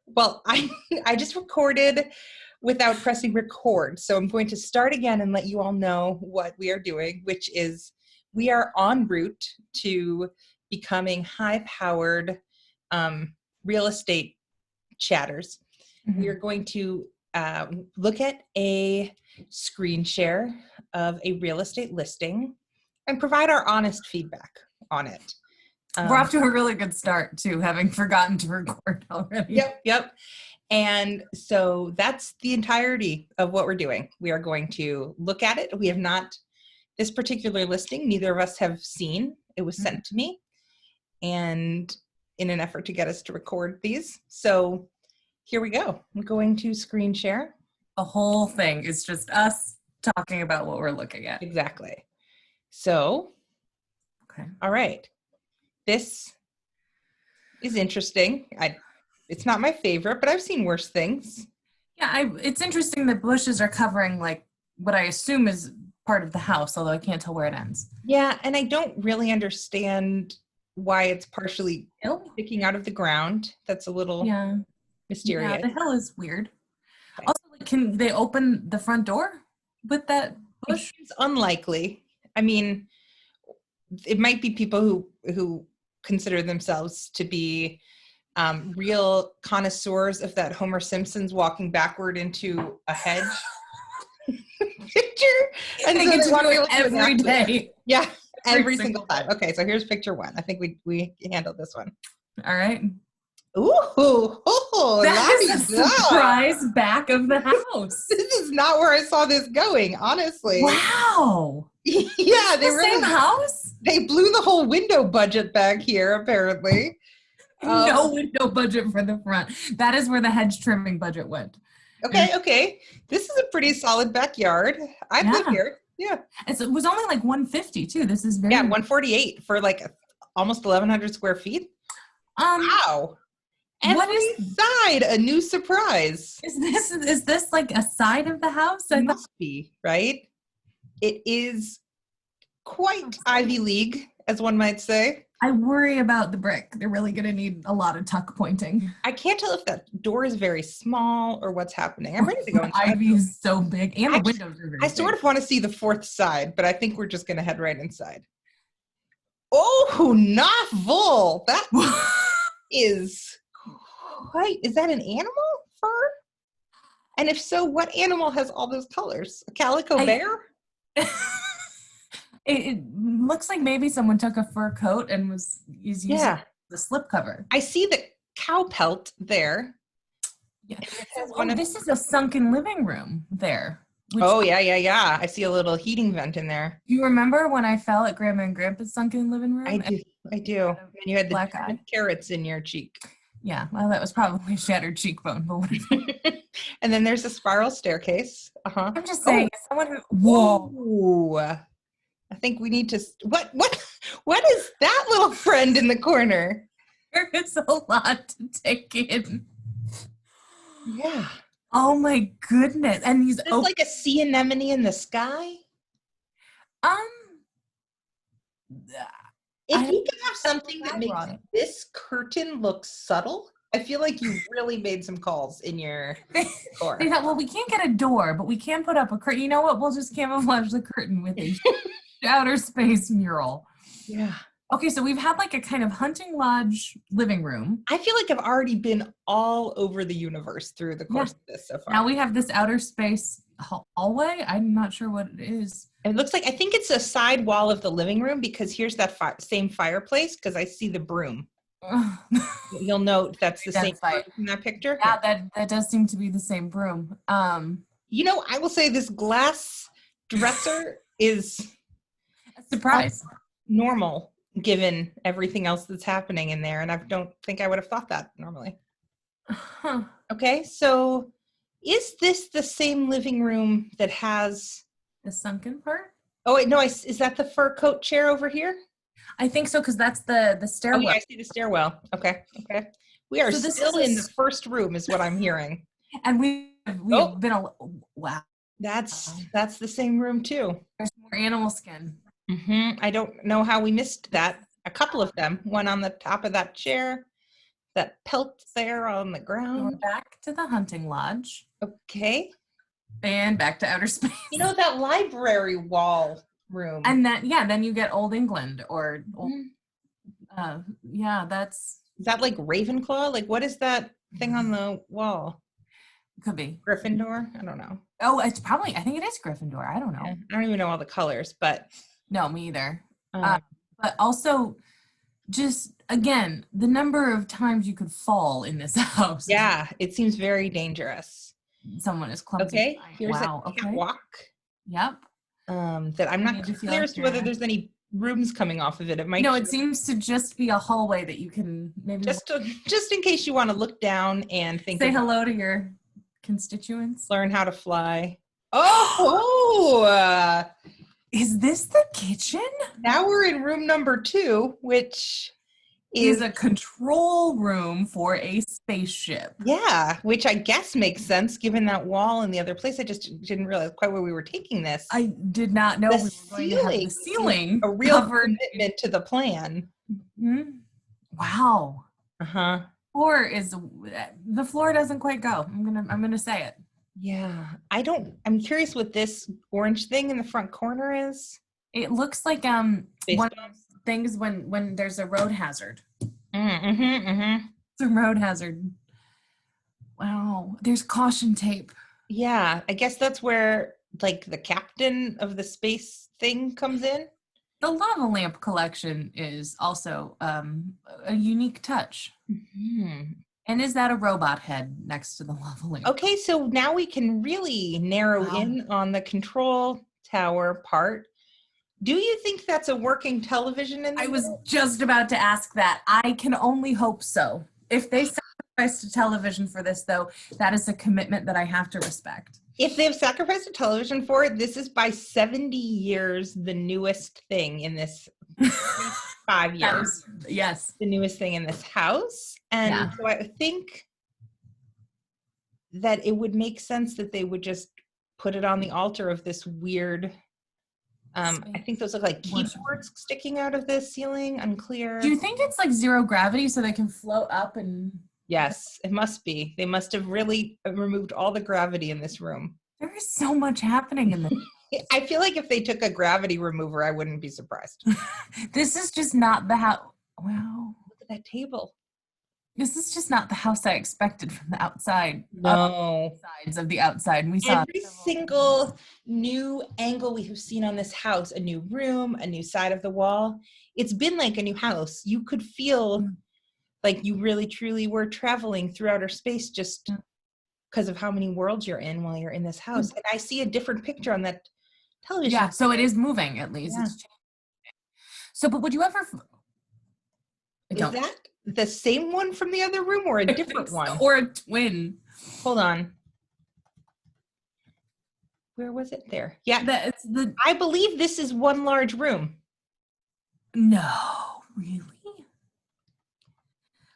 Well, I just recorded without pressing record. So I'm going to start again and let you all know what we are doing, which is we are en route to becoming high-powered real estate chatters. Mm-hmm. We are going to look at a screen share of a real estate listing and provide our honest feedback on it. We're off to a really good start too, having forgotten to record already. Yep. And so that's the entirety of what we're doing. We are going to look at it. We have not, this particular listing, neither of us have seen. It was sent to me, and in an effort to get us to record these. So here we go. I'm going to screen share. The whole thing is just us talking about what we're looking at. Exactly. So, okay. All right. This is interesting. It's not my favorite, but I've seen worse things. Yeah, it's interesting that bushes are covering like what I assume is part of the house, although I can't tell where it ends. Yeah, and I don't really understand why it's partially sticking out of the ground. That's a little mysterious. Yeah, the hill is weird. Okay. Also, can they open the front door with that bush? It's unlikely. I mean, it might be people who consider themselves to be real connoisseurs of that Homer Simpson's walking backward into a hedge picture. And I get to do it every day. Yeah, every single time. Okay, so here's picture one. I think we handled this one. All right. That is a surprise back of the house. This is not where I saw this going, honestly. Wow. Yeah, they really same house. They blew the whole window budget back here, apparently. No window budget for the front. That is where the hedge trimming budget went. Okay. This is a pretty solid backyard. I live here. Yeah. It was only like 150 too. This is very 148 for like almost 1,100 square feet. Wow. Every side a new surprise. Is this like a side of the house? It must be, right? It is quite Ivy League, as one might say. I worry about the brick. They're really going to need a lot of tuck pointing. I can't tell if that door is very small or what's happening. I'm ready to go inside. Ivy is so big, and the windows are very big. I sort of want to see the fourth side, but I think we're just going to head right inside. Oh, novel! That is quite. Is that an animal fur? And if so, what animal has all those colors? A calico bear? It looks like maybe someone took a fur coat and is using the slip cover. I see the cow pelt there. Yeah. This is a sunken living room there. Yeah. I see a little heating vent in there. Do you remember when I fell at Grandma and Grandpa's sunken living room? I do. And you had the carrots in your cheek. Yeah, well, that was probably a shattered cheekbone, but whatever. And then there's a spiral staircase. I'm just saying, someone who... Whoa. I think we need to... What is that little friend in the corner? There is a lot to take in. Yeah. Oh my goodness. And he's like a sea anemone in the sky? If you could have something that makes this curtain look subtle, I feel like you really made some calls in your core. Well, we can't get a door, but we can put up a curtain. You know what? We'll just camouflage the curtain with a outer space mural. Yeah. Okay, so we've had like a kind of hunting lodge living room. I feel like I've already been all over the universe through the course of this so far. Now we have this outer space hallway. I'm not sure what it is. It looks like, I think it's a side wall of the living room, because here's that same fireplace, because I see the broom. You'll note that's the same broom in that picture. Yeah, that does seem to be the same broom. I will say this glass dresser is a surprise. Normal, given everything else that's happening in there, and I don't think I would have thought that normally. Okay, so is this the same living room that has the sunken part? Oh wait, no, is that the fur coat chair over here? I think so, because that's the stairwell. Oh, yeah, I see the stairwell. Okay. We are still in the first room, is what I'm hearing. And we've been wow. That's the same room too. There's more animal skin. I don't know how we missed that. A couple of them. One on the top of that chair. that pelt there on the So we're ground. back to the hunting lodge Okay. and back to outer space. You know, that library wall room. And then you get Old England or that's Is that like Ravenclaw? Like, what is that thing on the wall? could be Gryffindor? I don't know. Oh, it's probably, I think it is Gryffindor. I don't know. Yeah, I don't even know all the colors, but. No, me either. But also, just again, the number of times you could fall in this house. Yeah, it seems very dangerous. Someone is clumsy. Okay, here's wow. a catwalk. Yep. That I'm not clear as to whether there's any rooms coming off of it. It might. No, it seems to just be a hallway that you can maybe just in case you want to look down and think. Say hello to your constituents. Learn how to fly. Oh. Is this the kitchen? Now we're in room number 2, which is a control room for a spaceship. Yeah, which I guess makes sense given that wall in the other place. I just didn't realize quite where we were taking this. I did not know we were going to have the ceiling. A real commitment to the plan. Mm-hmm. Wow. Uh-huh. The floor doesn't quite go. I'm gonna say it. Yeah. I'm curious what this orange thing in the front corner is. It looks like one of those things when there's a road hazard. It's a road hazard. Wow. There's caution tape. Yeah. I guess that's where like the captain of the space thing comes in. The lava lamp collection is also a unique touch. Mm-hmm. And is that a robot head next to the lava lamp? Okay, so now we can really narrow in on the control tower part. Do you think that's a working television in the was just about to ask that. I can only hope so. If they sacrificed a television for this, though, that is a commitment that I have to respect. If they've sacrificed a television for it, this is by 70 years the newest thing in this 5 years. Yes. The newest thing in this house. And so I think that it would make sense that they would just put it on the altar of this weird, I think those look like keyboards sticking out of the ceiling, unclear. Do you think it's like zero gravity so they can float up and... Yes, it must be. They must have really removed all the gravity in this room. There is so much happening in this. I feel like if they took a gravity remover, I wouldn't be surprised. This is just not the house. Wow. Look at that table. This is just not the house I expected from the outside. No. Sides of the outside. We saw every single new angle we have seen on this house, a new room, a new side of the wall. It's been like a new house. You could feel like you really truly were traveling through outer space just because of how many worlds you're in while you're in this house. And I see a different picture on that television. Yeah, so it is moving at least. Yeah. So, but would you ever... Is that the same one from the other room or a different one? Or a twin? Hold on. Where was it? There. Yeah. I believe this is one large room. No, really?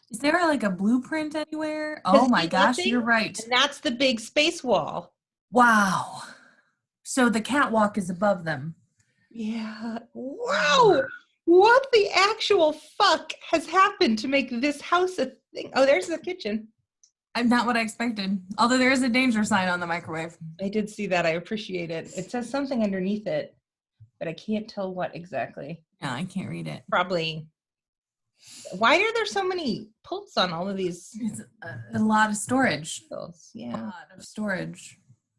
Is there like a blueprint anywhere? Oh my gosh, you're right. And that's the big space wall. Wow. So the catwalk is above them. Yeah. Wow. What the actual fuck has happened to make this house a thing? Oh, there's the kitchen. Not what I expected. Although there is a danger sign on the microwave. I did see that. I appreciate it. It says something underneath it, but I can't tell what exactly. No, I can't read it. Probably. Why are there so many pulls on all of these? It's a lot of storage. Yeah. A lot of storage.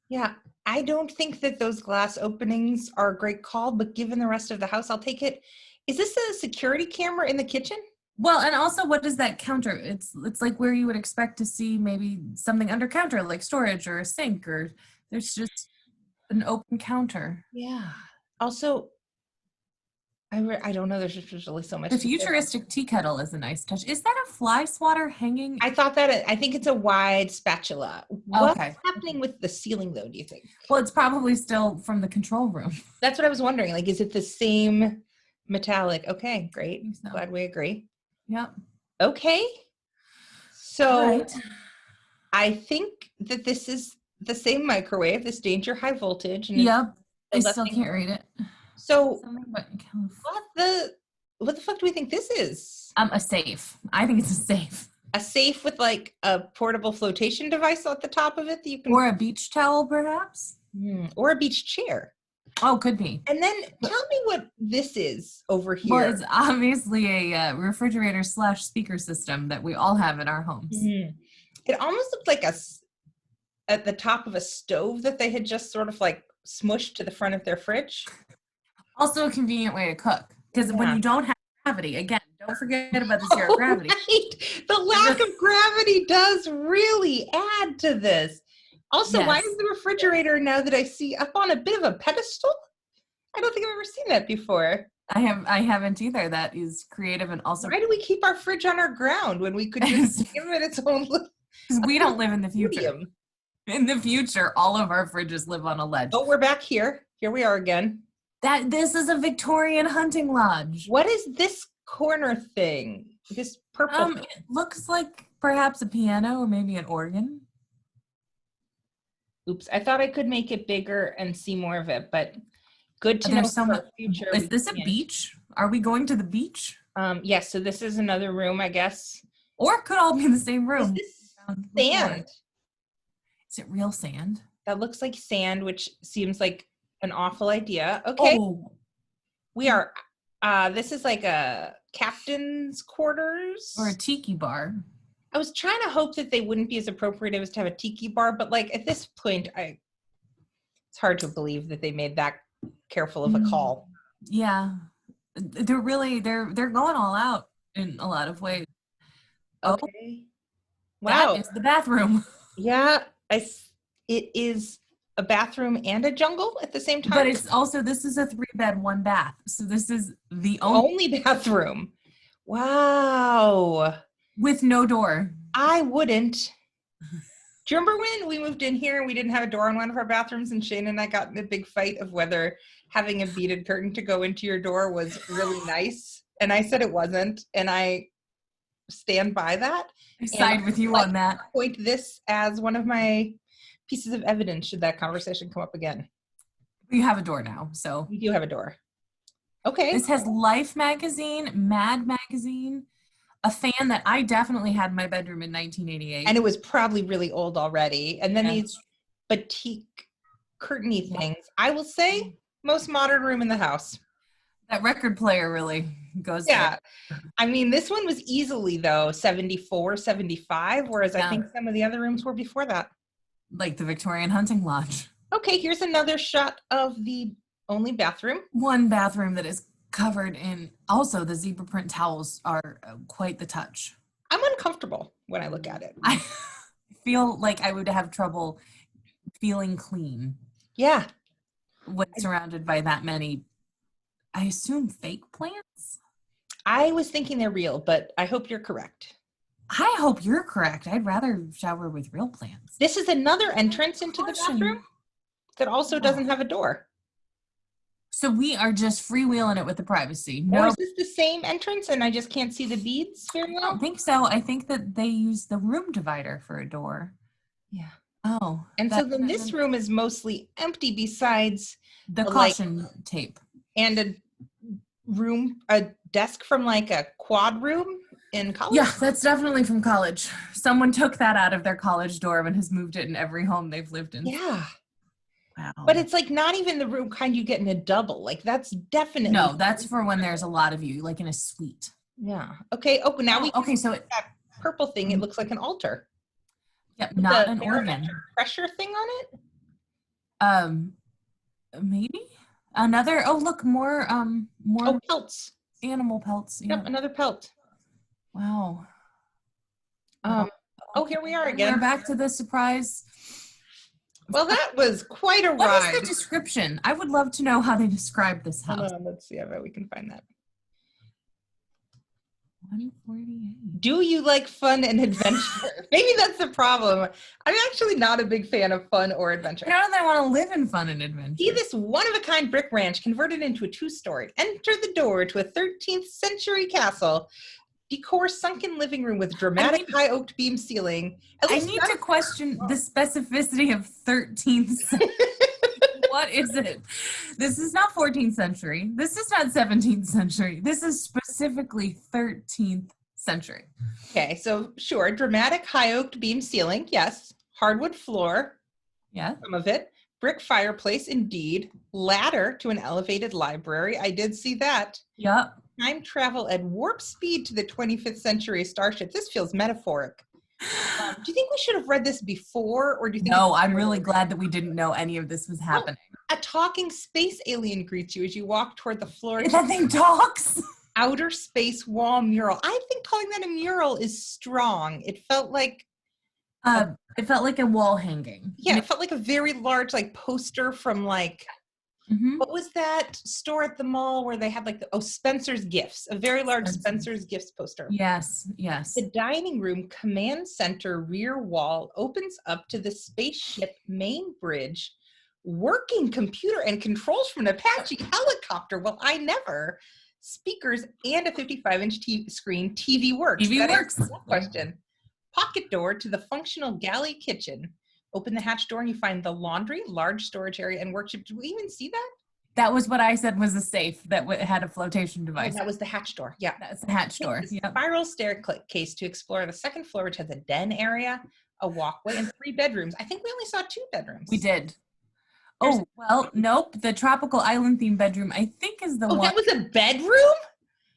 Yeah. I don't think that those glass openings are a great call, but given the rest of the house, I'll take it. Is this a security camera in the kitchen? Well, and also what does that counter? It's like where you would expect to see maybe something under counter, like storage or a sink, or there's just an open counter. Yeah. Also, I don't know. There's just really so much. The futuristic tea kettle is a nice touch. Is that a fly swatter hanging? I thought that. I think it's a wide spatula. What's happening with the ceiling, though, do you think? Well, it's probably still from the control room. That's what I was wondering. Like, is it the same metallic? Okay, great. So. Glad we agree. Yep. Okay. So I think that this is the same microwave, this danger high voltage. And yep. I still can't read it. So what the fuck do we think this is? A safe. I think it's a safe. A safe with like a portable flotation device at the top of it that you can. Or a beach towel, perhaps? Or a beach chair. Oh, could be. And then tell me what this is over here. Well, it's obviously a refrigerator / speaker system that we all have in our homes. It almost looked like at the top of a stove that they had just sort of like smushed to the front of their fridge. Also a convenient way to cook, because when you don't have gravity, again, don't forget about the zero gravity. Right. The lack of gravity does really add to this. Also, why is the refrigerator, now that I see, up on a bit of a pedestal? I don't think I've ever seen that before. I haven't either. That is creative. And also, why do we keep our fridge on our ground when we could just give it its own? Because we don't live in the future. In the future, all of our fridges live on a ledge. Oh, we're back here. Here we are again. This is a Victorian hunting lodge. What is this corner thing? This purple thing? It looks like perhaps a piano or maybe an organ. Oops, I thought I could make it bigger and see more of it, but good to know for the future. Is this a beach? Are we going to the beach? Yes, so this is another room, I guess. Or it could all be in the same room. Is this sand? Is it real sand? That looks like sand, which seems like an awful idea. Okay. Oh. We are, this is like a captain's quarters. Or a tiki bar. I was trying to hope that they wouldn't be as appropriate as to have a tiki bar, but like at this point, it's hard to believe that they made that careful of a call. Yeah. They're going all out in a lot of ways. Okay. Wow. That is the bathroom. Yeah. It is a bathroom and a jungle at the same time. But it's also, this is a 3-bed, 1 bath. So this is the only bathroom. Wow. With no door. I wouldn't. Do you remember when we moved in here and we didn't have a door in one of our bathrooms and Shane and I got in a big fight of whether having a beaded curtain to go into your door was really nice? And I said it wasn't. And I stand by that. I side with you on that. Point this as one of my pieces of evidence should that conversation come up again. We have a door now, so. We do have a door. Okay. This has Life magazine, Mad magazine, a fan that I definitely had in my bedroom in 1988. And it was probably really old already. And then these batik curtain-y things. I will say, most modern room in the house. That record player really goes there. I mean, this one was easily, though, 74, 75, whereas I think some of the other rooms were before that. Like the Victorian hunting lodge. Okay, here's another shot of the only bathroom. One bathroom that is covered in, also the zebra print towels are quite the touch. I'm uncomfortable when I look at it. I feel like I would have trouble feeling clean. Yeah. When surrounded by that many, I assume, fake plants? I was thinking they're real, but I hope you're correct. I hope you're correct. I'd rather shower with real plants. This is another entrance into the bathroom that also doesn't have a door. So we are just freewheeling it with the privacy. Or is this the same entrance and I just can't see the beads very well? I don't think so. I think that they use the room divider for a door. Yeah. Oh. And so then this room is mostly empty besides the caution tape. And a desk from like a quad room in college? Yeah, that's definitely from college. Someone took that out of their college dorm and has moved it in every home they've lived in. Yeah. Wow. But it's like not even the room kind you get in a double. Like that's definitely. No, that's for when there's a lot of you, like in a suite. Yeah. Okay. Oh, now we. Okay, so that purple thing, it looks like an altar. Yep, not an organ. Pressure thing on it? Maybe. Another, look, more pelts. Animal pelts. Yep, another pelt. Wow. Here we are again. We're back to the surprise. Well, that was quite a ride. What is the description? I would love to know how they describe this house. Hold on, let's see how we can find that. 148. Do you like fun and adventure? Maybe that's the problem. I'm actually not a big fan of fun or adventure. I don't know that I want to live in fun and adventure. See this one-of-a-kind brick ranch converted into a 2-story. Enter the door to a 13th century castle. Decor sunken living room with dramatic high oak beam ceiling. I need to question the specificity of 13th century. What is it? This is not 14th century. This is not 17th century. This is specifically 13th century. Okay, so sure, dramatic high oaked beam ceiling, yes. Hardwood floor, Yeah. some of it. Brick fireplace, indeed. Ladder to an elevated library. I did see that. Yep. Time travel at warp speed to the 25th century starship. This feels metaphoric. Do you think we should have read this before, or do you think? No, I'm really glad that we didn't know any of this was happening. A talking space alien greets you as you walk toward the floor. That thing talks. Outer space wall mural. I think calling that a mural is strong. It felt like a wall hanging. Yeah, it felt like a very large like poster from like what was that store at the mall where they had like Spencer's Gifts, a very large Spencer's Gifts poster. Yes, yes. The dining room command center rear wall opens up to the spaceship main bridge, working computer and controls from an Apache helicopter. Well, I never. Speakers and a 55-inch screen. TV works. TV works. Question. Pocket door to the functional galley kitchen. Open the hatch door and you find the laundry, large storage area, and workshop. Did we even see that? That was what I said was a safe that had a flotation device. Oh, that was the hatch door. Yeah. That's the hatch door. Yep. Spiral staircase to explore the second floor, which has a den area, a walkway, and 3 bedrooms. I think we only saw 2 bedrooms. We did. Oh, well, nope. The tropical island theme bedroom, I think, is the one. Oh, that was a bedroom?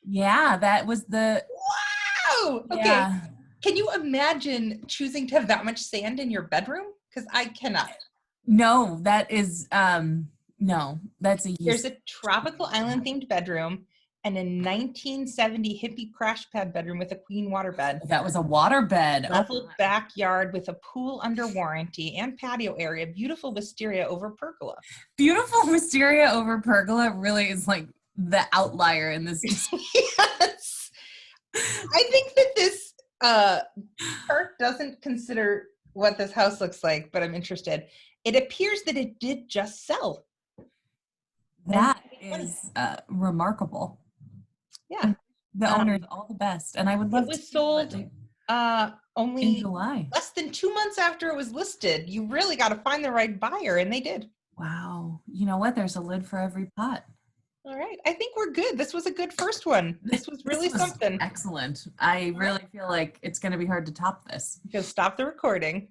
Yeah, that was the. Wow. Okay. Yeah. Can you imagine choosing to have that much sand in your bedroom? Because I cannot. No, that is, no, that's a. There's a tropical island themed bedroom and a 1970 hippie crash pad bedroom with a queen water bed. That was a water bed. Leveled backyard with a pool under warranty and patio area. Beautiful wisteria over pergola. Beautiful wisteria over pergola really is like the outlier in this. Yes. I think that this chart doesn't consider what this house looks like, but I'm interested. It appears that it did just sell. That is remarkable. Yeah. The owners all the best. And I would love it was sold only in July. Less than 2 months after it was listed. You really got to find the right buyer, and they did. Wow. You know what? There's a lid for every pot. All right. I think we're good. This was a good first one. This was really something. Excellent. I really feel like it's going to be hard to top this. Just stop the recording.